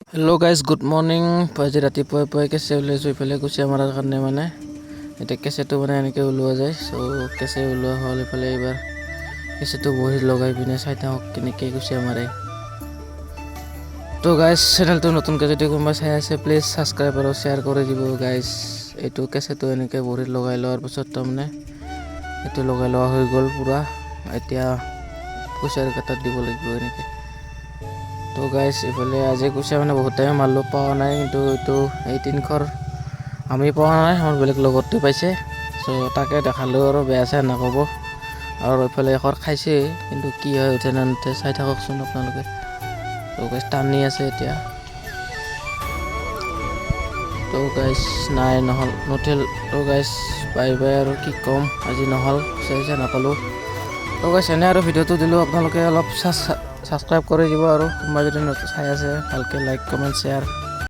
hello' guys good morning আজি ৰাতিপুৱাই পুৱাই কেঁচে ওলাইছোঁ ইফালে কুচিয়া মৰাৰ কাৰণে মানে এতিয়া কেঁচেটো মানে এনেকৈ ওলোৱা যায় চ' কেঁচে ওলোৱা হ'ল ইফালে এইবাৰ কেঁচেটো বহীত লগাই পিনে চাই থাকক কেনেকৈ কুচিয়া মাৰে তো গাইজ চেনেলটো নতুনকৈ যদি কোনোবা চাই আছে প্লিজ ছাবস্ক্ৰাইব আৰু শ্বেয়াৰ কৰি দিব গাইজ এইটো কেঁচেটো এনেকৈ বহীত লগাই লোৱাৰ পিছত তাৰমানে এইটো লগাই লোৱা হৈ গ'ল পূৰা এতিয়া কুচিয়াৰ কাটাত দিব লাগিব এনেকৈ তো গাইজ ইফালে আজি কুচিয়া মানে বহুত টাইম মাৰিলোঁ পোৱা নাই কিন্তু এইটো এই তিনিশৰ আমি পোৱা নাই আমাৰ বেলেগ লগতে পাইছে চ' তাকে দেখালোঁ আৰু বেয়া চেয়া নক'ব আৰু এইফালে এশৰ খাইছে কিন্তু কি হয় উঠে নে নুঠে চাই থাককচোন আপোনালোকে তো গাইজ টানি আছে এতিয়া তো গাইজ নাই নহ'ল নুঠিল তো গাইজ বাই বাই আৰু কি ক'ম আজি নহ'ল কুচিয়া নাপালোঁ তো গাইজ এনে আৰু ভিডিঅ'টো দিলোঁ আপোনালোকে অলপ ছাবস্ক্ৰাইব কৰি দিব আৰু কোনোবা যদি চাই আছে ভালকৈ লাইক কমেণ্ট শ্বেয়াৰ